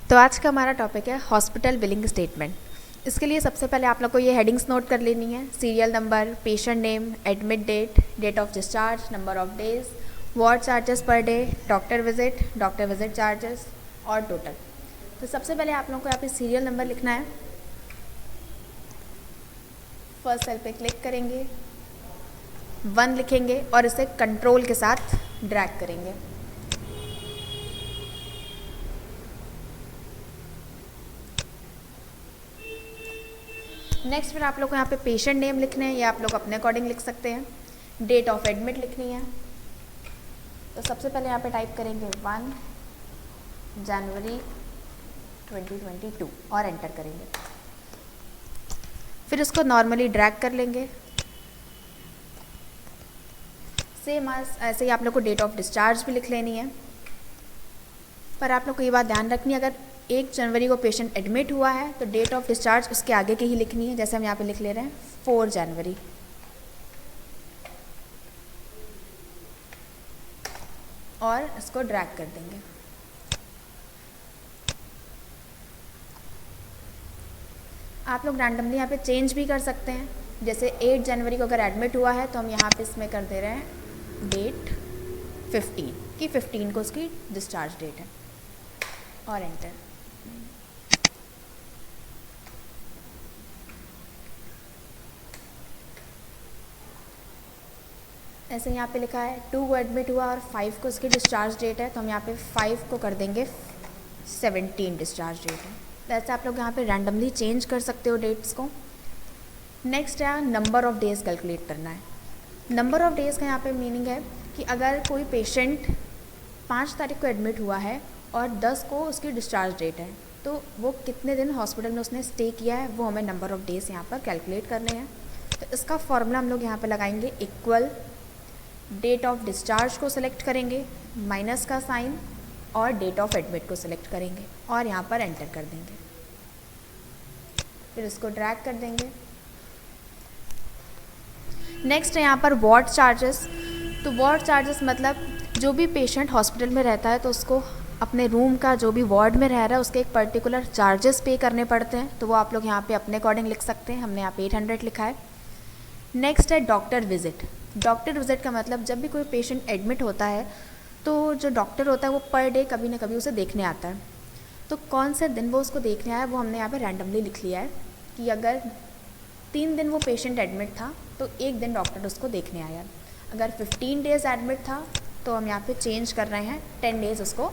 तो आज का हमारा टॉपिक है हॉस्पिटल बिलिंग स्टेटमेंट। इसके लिए सबसे पहले आप लोग को ये हेडिंग्स नोट कर लेनी है। Serial number, patient name, admit date, date of discharge, number of days, ward charges per day, doctor visit charges और टोटल। तो सबसे पहले आप लोगों को यहाँ पे सीरियल नंबर लिखना है। फर्स्ट सेल पे क्लिक करेंगे, 1 लिखेंगे और इसे कंट्रोल के साथ ड्रैग करेंगे। नेक्स्ट फिर आप लोग को यहाँ पे पेशेंट नेम लिखने हैं, या आप लोग अपने अकॉर्डिंग लिख सकते हैं। डेट ऑफ एडमिट लिखनी है, तो सबसे पहले यहाँ पे टाइप करेंगे 1 जनवरी 2022 और एंटर करेंगे। फिर इसको नॉर्मली ड्रैग कर लेंगे। सेम ऐसे ही आप लोग को डेट ऑफ डिस्चार्ज भी लिख लेनी है। पर आप लोग को ये बात ध्यान रखनी है, अगर 1 जनवरी को पेशेंट एडमिट हुआ है तो डेट ऑफ डिस्चार्ज उसके आगे की ही लिखनी है। जैसे हम यहाँ पे लिख ले रहे हैं 4 जनवरी। और इसको ड्रैग कर देंगे। आप लोग रैंडमली यहाँ पे चेंज भी कर सकते हैं। जैसे 8 जनवरी को अगर एडमिट हुआ है तो हम यहाँ पे इसमें कर दे रहे हैं डेट 15 कि 15 को उसकी डिस्चार्ज डेट है और एंटर। ऐसे यहाँ पे लिखा है 2 को एडमिट हुआ और 5 को उसकी डिस्चार्ज डेट है, तो हम यहाँ पे 5 को कर देंगे 17 डिस्चार्ज डेट है। तो ऐसे आप लोग यहाँ पे रैंडमली चेंज कर सकते हो डेट्स को। नेक्स्ट है नंबर ऑफ़ डेज़ कैलकुलेट करना है। नंबर ऑफ़ डेज़ का यहाँ पे मीनिंग है कि अगर कोई पेशेंट 5 तारीख को एडमिट हुआ है और 10 को उसकी डिस्चार्ज डेट है, तो वो कितने दिन हॉस्पिटल में उसने स्टे किया है वो हमें नंबर ऑफ़ डेज़ यहाँ पर कैलकुलेट करने हैं। तो इसका फॉर्मूला हम लोग यहाँ पर लगाएंगे इक्वल डेट ऑफ डिस्चार्ज को सिलेक्ट करेंगे, माइनस का साइन और डेट ऑफ एडमिट को सिलेक्ट करेंगे और यहाँ पर एंटर कर देंगे। फिर इसको ड्रैग कर देंगे। नेक्स्ट है यहाँ पर वार्ड चार्जेस। तो वार्ड चार्जेस मतलब जो भी पेशेंट हॉस्पिटल में रहता है तो उसको अपने रूम का जो भी वार्ड में रह रहा है उसके एक पर्टिकुलर चार्जेस पे करने पड़ते हैं, तो वो आप लोग यहाँ पे अपने अकॉर्डिंग लिख सकते हैं। हमने यहाँ पे 800 लिखा है। नेक्स्ट है डॉक्टर विजिट। डॉक्टर विजिट का मतलब जब भी कोई पेशेंट एडमिट होता है तो जो डॉक्टर होता है वो पर डे कभी ना कभी उसे देखने आता है। तो कौन से दिन वो उसको देखने आया वो हमने यहाँ पे रैंडमली लिख लिया है कि अगर 3 दिन वो पेशेंट एडमिट था तो 1 दिन डॉक्टर उसको देखने आया। अगर 15 डेज़ एडमिट था तो हम यहाँ पे चेंज कर रहे हैं 10 डेज़ उसको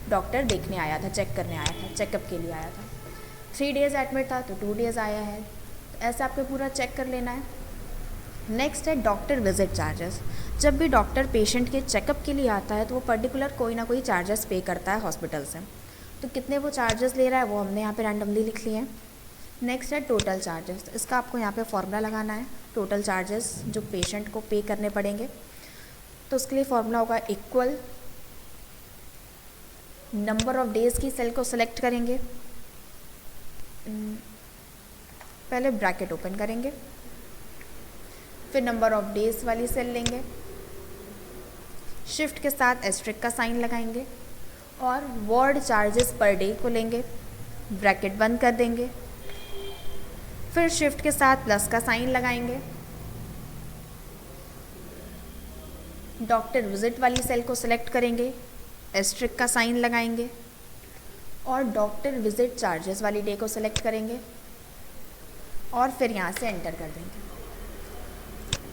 डॉक्टर देखने आया था, चेक करने आया था, चेकअप के लिए आया था। 3 डेज़ एडमिट था तो 2 डेज़ आया है। ऐसे आपको पूरा चेक कर लेना है। नेक्स्ट है डॉक्टर विजिट चार्जेस। जब भी डॉक्टर पेशेंट के चेकअप के लिए आता है तो वो पर्टिकुलर कोई ना कोई चार्जेस पे करता है हॉस्पिटल से, तो कितने वो चार्जेस ले रहा है वो हमने यहाँ पे रैंडमली लिख लिए हैं। नेक्स्ट है टोटल चार्जेस। इसका आपको यहाँ पे फॉर्मूला लगाना है। टोटल चार्जेस जो पेशेंट को पे करने पड़ेंगे, तो उसके लिए फॉर्मूला होगा इक्वल नंबर ऑफ़ डेज़ की सेल को सिलेक्ट करेंगे, पहले ब्रैकेट ओपन करेंगे, फिर नंबर ऑफ़ डेज़ वाली सेल लेंगे, शिफ्ट के साथ एस्ट्रिक का साइन लगाएंगे और वार्ड चार्जेस पर डे को लेंगे, ब्रैकेट बंद कर देंगे, फिर शिफ्ट के साथ प्लस का साइन लगाएंगे, डॉक्टर विजिट वाली सेल को सिलेक्ट करेंगे, एस्ट्रिक का साइन लगाएंगे और डॉक्टर विजिट चार्जेस वाली डे को सिलेक्ट करेंगे और फिर यहाँ से एंटर कर देंगे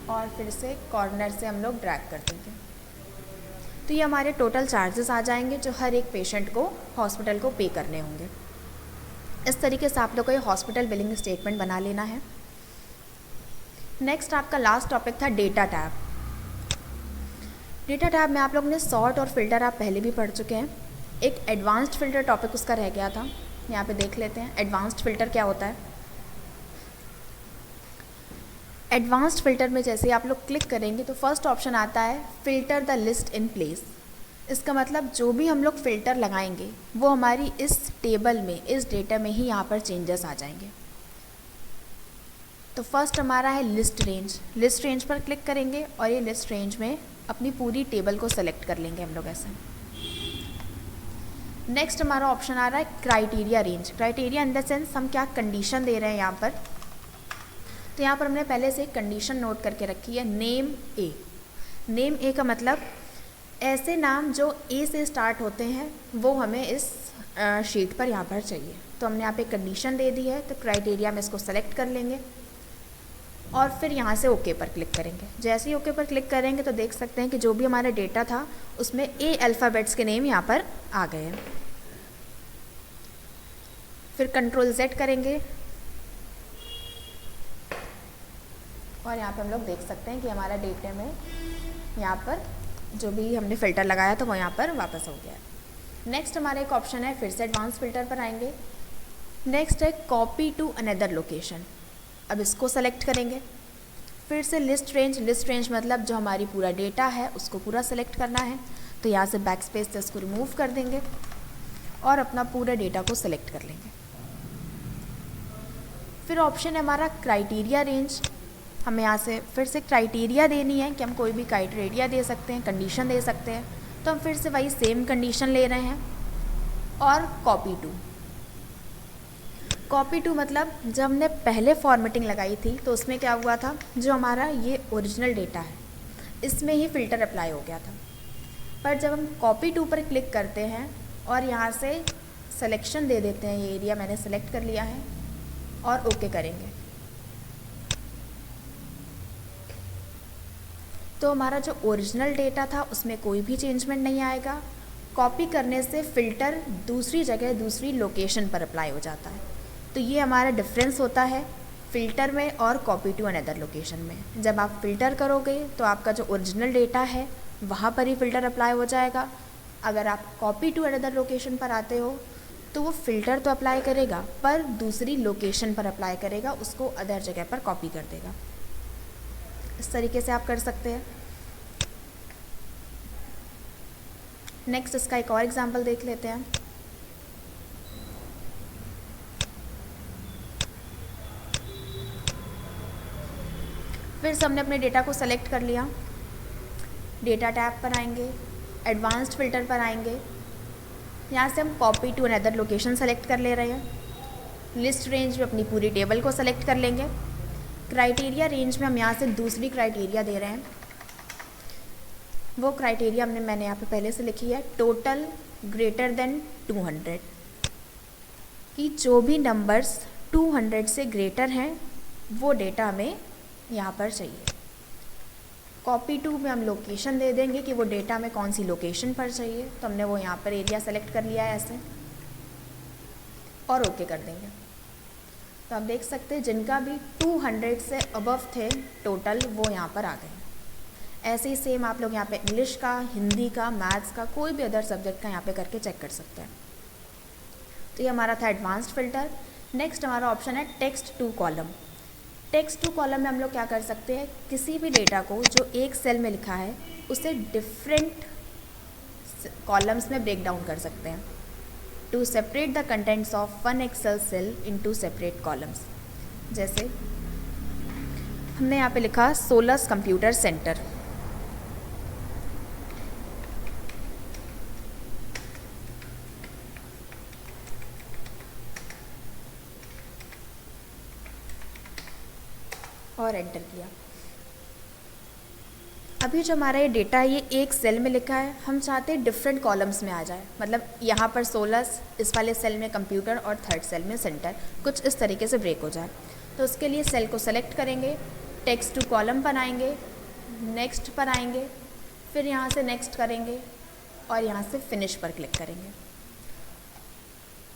और फिर से कॉर्नर से हम लोग ड्रैग कर देंगे। तो ये हमारे टोटल चार्जेस आ जाएंगे जो हर एक पेशेंट को हॉस्पिटल को पे करने होंगे। इस तरीके से आप लोग को ये हॉस्पिटल बिलिंग स्टेटमेंट बना लेना है। नेक्स्ट आपका लास्ट टॉपिक था डेटा टैब। डेटा टैब में आप लोग ने सॉर्ट और फिल्टर आप पहले भी पढ़ चुके हैं। एक एडवांस्ड फिल्टर टॉपिक उसका रह गया था, यहाँ पे देख लेते हैं एडवांस्ड फिल्टर क्या होता है। एडवांस्ड फिल्टर में जैसे आप लोग क्लिक करेंगे तो फर्स्ट ऑप्शन आता है filter the list in place. इसका मतलब जो भी हम लोग फ़िल्टर लगाएंगे वो हमारी इस टेबल में, इस डेटा में ही यहाँ पर चेंजेस आ जाएंगे। तो फर्स्ट हमारा है लिस्ट रेंज। लिस्ट रेंज पर क्लिक करेंगे और ये लिस्ट रेंज में अपनी पूरी टेबल को सेलेक्ट कर लेंगे हम लोग ऐसे। नेक्स्ट हमारा ऑप्शन आ रहा है criteria range. Criteria in the sense हम क्या कंडीशन दे रहे हैं यहाँ पर। तो यहाँ पर हमने पहले से एक कंडीशन नोट करके रखी है, नेम ए। नेम ए का मतलब ऐसे नाम जो ए से स्टार्ट होते हैं वो हमें इस शीट पर यहाँ पर चाहिए। तो हमने यहाँ पे कंडीशन दे दी है, तो क्राइटेरिया में इसको सेलेक्ट कर लेंगे और फिर यहाँ से ओके पर क्लिक करेंगे। जैसे ही ओके पर क्लिक करेंगे तो देख सकते हैं कि जो भी हमारा डेटा था उसमें ए अल्फ़ाबेट्स के नेम यहाँ पर आ गए हैं। फिर कंट्रोल Z करेंगे और यहाँ पे हम लोग देख सकते हैं कि हमारा डेटा में यहाँ पर जो भी हमने फ़िल्टर लगाया था वो यहाँ पर वापस हो गया है। नेक्स्ट हमारा एक ऑप्शन है, फिर से एडवांस फ़िल्टर पर आएंगे। नेक्स्ट है कॉपी टू अनदर लोकेशन। अब इसको सेलेक्ट करेंगे। फिर से लिस्ट रेंज। लिस्ट रेंज मतलब जो हमारी पूरा डेटा है उसको पूरा सेलेक्ट करना है। तो यहाँ से बैक स्पेस से इसको रिमूव कर देंगे और अपना पूरा डेटा को सेलेक्ट कर लेंगे। फिर ऑप्शन है हमारा क्राइटेरिया रेंज। हमें यहाँ से फिर से क्राइटेरिया देनी है कि हम कोई भी क्राइटेरिया दे सकते हैं, कंडीशन दे सकते हैं। तो हम फिर से वही सेम कंडीशन ले रहे हैं। और कॉपी टू। कॉपी टू मतलब जब हमने पहले फॉर्मेटिंग लगाई थी तो उसमें क्या हुआ था, जो हमारा ये ओरिजिनल डेटा है इसमें ही फ़िल्टर अप्लाई हो गया था। पर जब हम कॉपी टू पर क्लिक करते हैं और यहाँ से सिलेक्शन दे देते हैं, ये एरिया मैंने सेलेक्ट कर लिया है और ओके करेंगे, तो हमारा जो ओरिजिनल डेटा था उसमें कोई भी चेंजमेंट नहीं आएगा। कॉपी करने से फ़िल्टर दूसरी जगह दूसरी लोकेशन पर अप्लाई हो जाता है। तो ये हमारा डिफरेंस होता है फ़िल्टर में और कॉपी टू अनदर लोकेशन में। जब आप फ़िल्टर करोगे तो आपका जो ओरिजिनल डेटा है वहाँ पर ही फ़िल्टर अप्लाई हो जाएगा। अगर आप कॉपी टू अनदर लोकेशन पर आते हो तो वो फ़िल्टर तो अप्लाई करेगा पर दूसरी लोकेशन पर अप्लाई करेगा, उसको अदर जगह पर कॉपी कर देगा। इस तरीके से आप कर सकते हैं। नेक्स्ट इसका एक और एग्जांपल देख लेते हैं। फिर से हमने अपने डेटा को सेलेक्ट कर लिया। डेटा टैब पर आएंगे, एडवांस्ड फ़िल्टर पर आएंगे। यहाँ से हम copy to another location select कर ले रहे हैं। लिस्ट रेंज में अपनी पूरी टेबल को सेलेक्ट कर लेंगे। क्राइटेरिया रेंज में हम यहाँ से दूसरी क्राइटेरिया दे रहे हैं। वो क्राइटेरिया मैंने यहाँ पे पहले से लिखी है, टोटल ग्रेटर देन 200, कि जो भी नंबर्स 200 से ग्रेटर हैं वो डेटा हमें यहाँ पर चाहिए। कॉपी टू में हम लोकेशन दे देंगे कि वो डेटा में कौन सी लोकेशन पर चाहिए। तो हमने वो यहाँ पर एरिया सेलेक्ट कर लिया है ऐसे और ओके कर देंगे। तो आप देख सकते हैं जिनका भी 200 से अबव थे टोटल वो यहाँ पर आ गए। ऐसे ही सेम आप लोग यहाँ पे इंग्लिश का, हिंदी का, मैथ्स का, कोई भी अदर सब्जेक्ट का यहाँ पे करके चेक कर सकते हैं। तो ये हमारा था एडवांस्ड फ़िल्टर। नेक्स्ट हमारा ऑप्शन है text to column. Text to column में हम लोग क्या कर सकते हैं, किसी भी डेटा को जो एक सेल में लिखा है उसे डिफरेंट कॉलम्स में ब्रेक डाउन कर सकते हैं to separate the contents of one Excel cell into separate columns. जैसे हमने यहाँ पे लिखा सोलस कंप्यूटर सेंटर। और एंटर किया। अभी जो हमारा ये डेटा है ये एक सेल में लिखा है, हम चाहते हैं डिफरेंट कॉलम्स में आ जाए। मतलब यहाँ पर 16, इस वाले सेल में कंप्यूटर और थर्ड सेल में सेंटर, कुछ इस तरीके से ब्रेक हो जाए। तो उसके लिए सेल को सेलेक्ट करेंगे, टेक्स्ट टू कॉलम पर आएंगे, नेक्स्ट पर आएंगे, फिर यहाँ से नेक्स्ट करेंगे और यहाँ से फिनिश पर क्लिक करेंगे।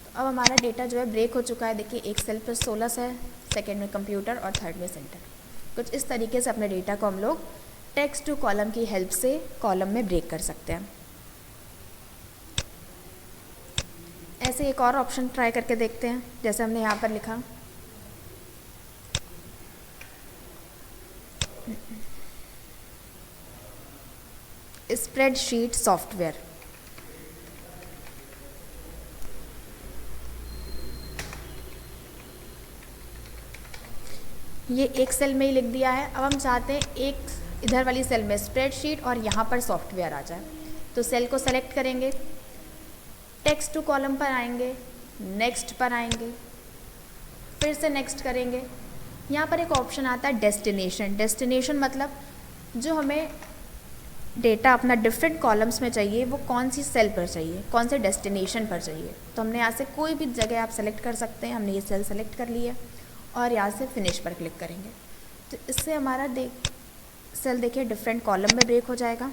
तो अब हमारा डेटा जो है ब्रेक हो चुका है। देखिए एक सेल पर 16 है, सेकेंड में कंप्यूटर और थर्ड में सेंटर। कुछ इस तरीके से अपने डेटा को हम लोग टेक्स्ट टू कॉलम की हेल्प से कॉलम में ब्रेक कर सकते हैं। ऐसे एक और ऑप्शन ट्राई करके देखते हैं। जैसे हमने यहाँ पर लिखा स्प्रेडशीट सॉफ्टवेयर। ये एक सेल में ही लिख दिया है। अब हम चाहते हैं एक इधर वाली सेल में स्प्रेडशीट और यहाँ पर सॉफ्टवेयर आ जाए। तो सेल को सेलेक्ट करेंगे, टेक्स्ट टू कॉलम पर आएंगे, नेक्स्ट पर आएंगे, फिर से नेक्स्ट करेंगे। यहाँ पर एक ऑप्शन आता है डेस्टिनेशन। डेस्टिनेशन मतलब जो हमें डेटा अपना डिफरेंट कॉलम्स में चाहिए वो कौन सी सेल पर चाहिए, कौन से डेस्टिनेशन पर चाहिए। तो हमने यहाँ से कोई भी जगह आप सेलेक्ट कर सकते हैं। हमने ये सेल सेलेक्ट कर लिया और यहाँ से फिनिश पर क्लिक करेंगे। तो इससे हमारा सेल देखिए डिफरेंट कॉलम में ब्रेक हो जाएगा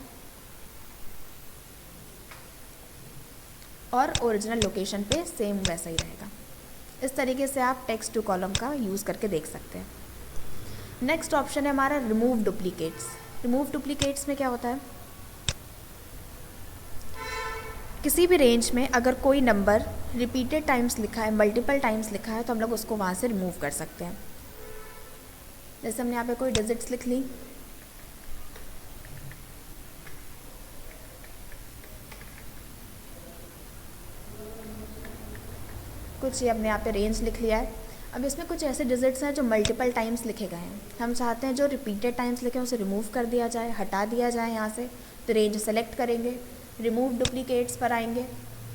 और ओरिजिनल लोकेशन पे सेम वैसा ही रहेगा। इस तरीके से आप टेक्स्ट टू कॉलम का यूज़ करके देख सकते हैं। नेक्स्ट ऑप्शन है हमारा रिमूव डुप्लीकेट्स। रिमूव डुप्लीकेट्स में क्या होता है, किसी भी रेंज में अगर कोई नंबर रिपीटेड टाइम्स लिखा है, मल्टीपल टाइम्स लिखा है, तो हम लोग उसको वहाँ से रिमूव कर सकते हैं। जैसे हमने यहाँ पे कोई डिजिट्स लिख ली, कुछ ये हमने यहाँ पे रेंज लिख लिया है। अब इसमें कुछ ऐसे डिजिट्स हैं जो मल्टीपल टाइम्स लिखे गए हैं, हम चाहते हैं जो रिपीटेड टाइम्स लिखे हैं उसे रिमूव कर दिया जाए, हटा दिया जाए यहाँ से। तो रेंज सेलेक्ट करेंगे, रिमूव डुप्लीकेट्स पर आएंगे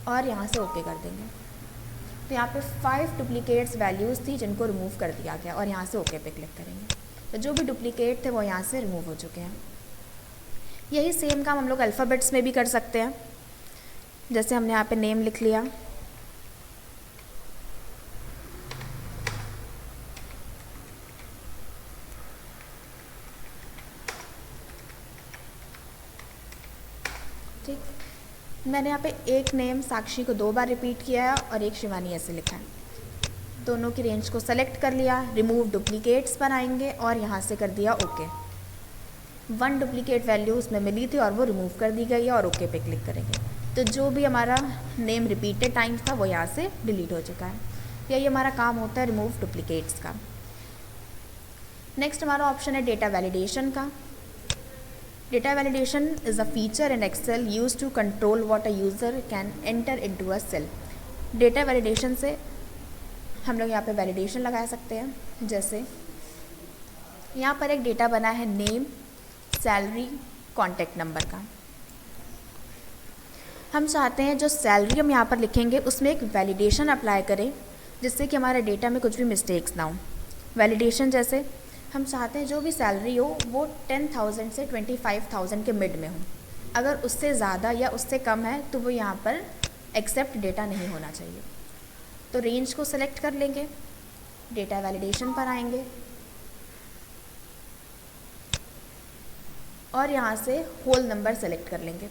और यहाँ से ओके कर देंगे। तो यहाँ पे 5 डुप्लीकेट्स वैल्यूज़ थी जिनको रिमूव कर दिया गया और यहाँ से ओके पे क्लिक करेंगे। तो जो भी डुप्लीकेट थे वो यहाँ से रिमूव हो चुके हैं। यही सेम काम हम लोग अल्फ़ाबेट्स में भी कर सकते हैं। जैसे हमने यहाँ पे नेम लिख लिया, ठीक। मैंने यहाँ पे एक नेम साक्षी को 2 बार रिपीट किया है और एक शिवानी ऐसे लिखा है। दोनों की रेंज को सेलेक्ट कर लिया, रिमूव डुप्लीकेट्स पर आएंगे और यहाँ से कर दिया ओके। 1 डुप्लीकेट वैल्यू उसमें मिली थी और वो रिमूव कर दी गई है और ओके पे क्लिक करेंगे। तो जो भी हमारा नेम रिपीटेड टाइम्स था वो यहाँ से डिलीट हो चुका है। यही हमारा काम होता है रिमूव डुप्लीकेट्स का। नेक्स्ट हमारा ऑप्शन है डेटा वैलिडेशन का। Data validation is a feature in Excel used to control what a user can enter into a cell. Data validation से हम लोग यहाँ पे वैलिडेशन लगा सकते हैं। जैसे यहाँ पर एक डेटा बना है नेम, सैलरी, कॉन्टैक्ट नंबर का। हम चाहते हैं जो सैलरी हम यहाँ पर लिखेंगे उसमें एक वैलिडेशन अप्लाई करें जिससे कि हमारे डेटा में कुछ भी मिस्टेक्स ना हो। वैलिडेशन जैसे हम चाहते हैं जो भी सैलरी हो वो 10,000 से 25,000 के मिड में हो। अगर उससे ज़्यादा या उससे कम है तो वो यहाँ पर एक्सेप्ट डेटा नहीं होना चाहिए। तो रेंज को सेलेक्ट कर लेंगे, डेटा वैलिडेशन पर आएंगे और यहाँ से होल नंबर सेलेक्ट कर लेंगे।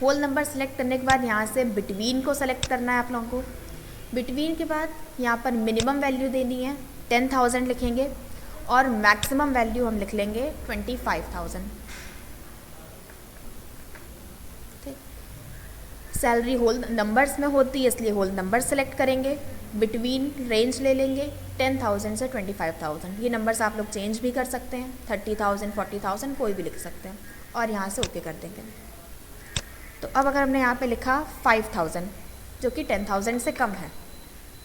होल नंबर सेलेक्ट करने के बाद यहाँ से बिटवीन को सेलेक्ट करना है आप लोगों को। बिटवीन के बाद यहाँ पर मिनिमम वैल्यू देनी है, 10,000 लिखेंगे और मैक्सिमम वैल्यू हम लिख लेंगे 25,000। ठीक। सैलरी होल नंबर्स में होती है इसलिए होल नंबर सेलेक्ट करेंगे। बिटवीन रेंज ले लेंगे 10,000 से 25,000। ये नंबर्स आप लोग चेंज भी कर सकते हैं, 30,000, 40,000 कोई भी लिख सकते हैं और यहाँ से ओके कर देंगे। तो अब अगर हमने यहाँ पे लिखा 5,000 जो कि 10,000 से कम है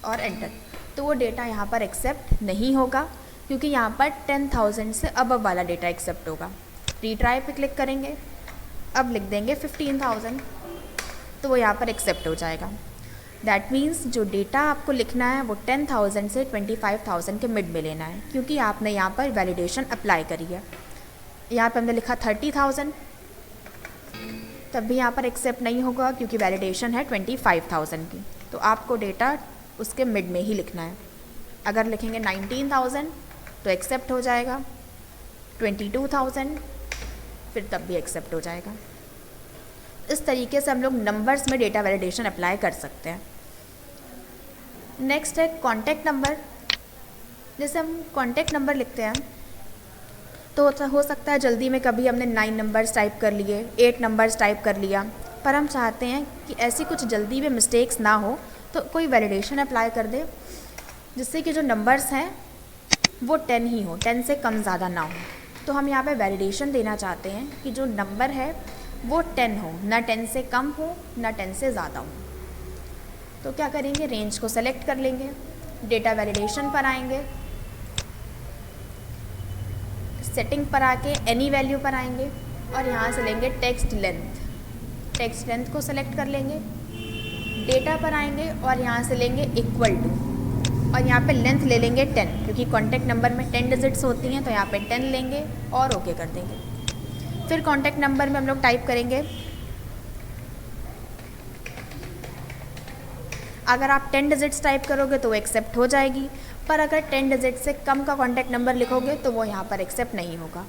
और एंटर, तो वो डेटा यहाँ पर एक्सेप्ट नहीं होगा क्योंकि यहाँ पर 10,000 से अबव वाला डेटा एक्सेप्ट होगा। रीट्राई पे क्लिक करेंगे, अब लिख देंगे 15,000 तो वो यहाँ पर एक्सेप्ट हो जाएगा। दैट मीन्स जो डेटा आपको लिखना है वो 10,000 से 25,000 के मिड में लेना है क्योंकि आपने यहाँ पर वैलिडेशन अप्लाई करी है। यहाँ पर हमने लिखा 30,000 तब भी यहाँ पर एक्सेप्ट नहीं होगा क्योंकि वैलिडेशन है 25,000 की। तो आपको डेटा उसके मिड में ही लिखना है। अगर लिखेंगे 19,000 तो एक्सेप्ट हो जाएगा, 22,000 फिर तब भी एक्सेप्ट हो जाएगा। इस तरीके से हम लोग नंबर्स में डेटा वैलिडेशन अप्लाई कर सकते हैं। नेक्स्ट है कॉन्टैक्ट नंबर। जैसे हम कॉन्टैक्ट नंबर लिखते हैं तो हो सकता है जल्दी में कभी हमने 9 नंबर्स टाइप कर लिए, 8 नंबर्स टाइप कर लिया, पर हम चाहते हैं कि ऐसी कुछ जल्दी में मिस्टेक्स ना हो तो कोई वैलिडेशन अप्लाई कर दे जिससे कि जो नंबर्स हैं वो 10 ही हो, 10 से कम ज़्यादा ना हो। तो हम यहाँ पे वैलिडेशन देना चाहते हैं कि जो नंबर है वो 10 हो, ना 10 से कम हो ना 10 से ज़्यादा हो। तो क्या करेंगे, रेंज को सेलेक्ट कर लेंगे, डेटा वैलिडेशन पर आएंगे, सेटिंग पर आके एनी वैल्यू पर आएंगे और यहाँ से लेंगे टेक्स्ट लेंथ। टेक्स्ट लेंथ को सेलेक्ट कर लेंगे डेटा पर आएंगे और यहाँ से लेंगे इक्वल टू, और यहाँ पे लेंथ ले लेंगे 10, क्योंकि कॉन्टैक्ट नंबर में 10 डिजिट्स होती हैं, तो यहाँ पे 10 लेंगे और ओके कर देंगे। फिर कॉन्टैक्ट नंबर में हम लोग टाइप करेंगे, अगर आप 10 डिजिट्स टाइप करोगे तो वो एक्सेप्ट हो जाएगी, पर अगर 10 डिजिट से कम का कॉन्टैक्ट नंबर लिखोगे तो वो यहाँ पर एक्सेप्ट नहीं होगा।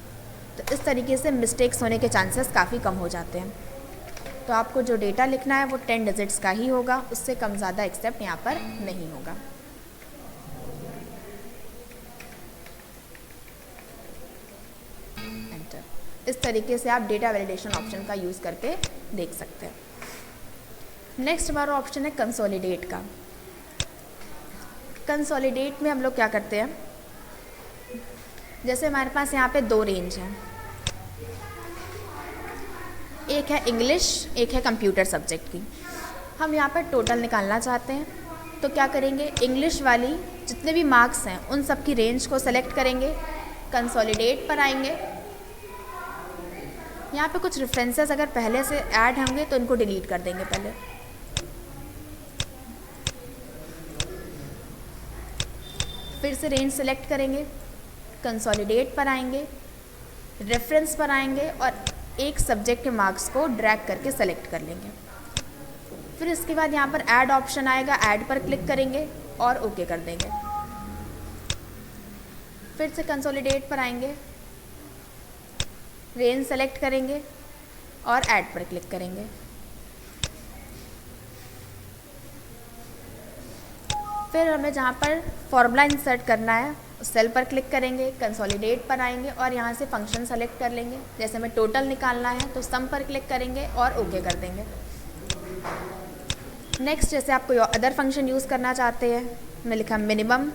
तो इस तरीके से मिस्टेक्स होने के चांसेस काफ़ी कम हो जाते हैं। तो आपको जो डेटा लिखना है वो 10 डिजिट्स का ही होगा, उससे कम ज़्यादा एक्सेप्ट यहाँ पर नहीं होगा। एंटर। इस तरीके से आप डेटा वैलिडेशन ऑप्शन का यूज़ करके देख सकते हैं। नेक्स्ट हमारा ऑप्शन है कंसोलिडेट का। कंसोलिडेट में हम लोग क्या करते हैं, जैसे हमारे पास यहाँ पे 2 रेंज हैं, एक है इंग्लिश, एक है कंप्यूटर सब्जेक्ट की। हम यहाँ पर टोटल निकालना चाहते हैं, तो क्या करेंगे, इंग्लिश वाली जितने भी मार्क्स हैं उन सब की रेंज को सेलेक्ट करेंगे, कंसोलिडेट पर आएंगे। यहाँ पे कुछ रेफरेंसेस अगर पहले से ऐड होंगे तो इनको डिलीट कर देंगे पहले। फिर से रेंज सेलेक्ट करेंगे, कंसोलिडेट पर आएंगे, रेफरेंस पर आएंगे और एक सब्जेक्ट के मार्क्स को ड्रैग करके सेलेक्ट कर लेंगे। फिर इसके बाद यहाँ पर ऐड ऑप्शन आएगा, ऐड पर क्लिक करेंगे और ओके कर देंगे। फिर से कंसोलिडेट पर आएंगे, रेंज सेलेक्ट करेंगे और ऐड पर क्लिक करेंगे। फिर हमें जहाँ पर फॉर्मूला इंसर्ट करना है उस सेल पर क्लिक करेंगे, कंसोलिडेट पर आएंगे और यहाँ से फंक्शन सेलेक्ट कर लेंगे। जैसे हमें टोटल निकालना है तो सम पर क्लिक करेंगे और ओके कर देंगे। नेक्स्ट, जैसे आप कोई अदर फंक्शन यूज़ करना चाहते हैं, मैंने लिखा मिनिमम,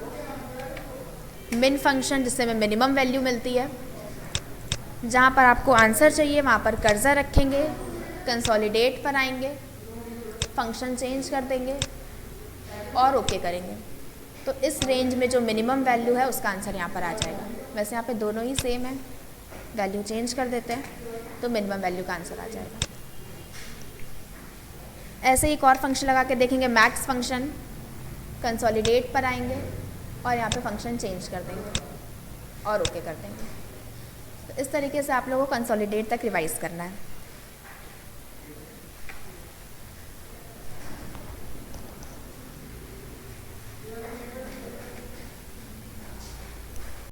मिन फंक्शन जिससे हमें मिनिमम वैल्यू मिलती है। जहाँ पर आपको आंसर चाहिए वहाँ पर कर्सर रखेंगे, कंसोलिडेट पर आएंगे, फंक्शन चेंज कर देंगे और ओके करेंगे। तो इस रेंज में जो मिनिमम वैल्यू है उसका आंसर यहाँ पर आ जाएगा। वैसे यहाँ पे दोनों ही सेम है, वैल्यू चेंज कर देते हैं तो मिनिमम वैल्यू का आंसर आ जाएगा। ऐसे ही एक और फंक्शन लगा के देखेंगे, मैक्स फंक्शन, कंसोलिडेट पर आएंगे और यहाँ पे फंक्शन चेंज कर देंगे और ओके कर देंगे। तो इस तरीके से आप लोगों को कंसोलिडेट तक रिवाइज करना है।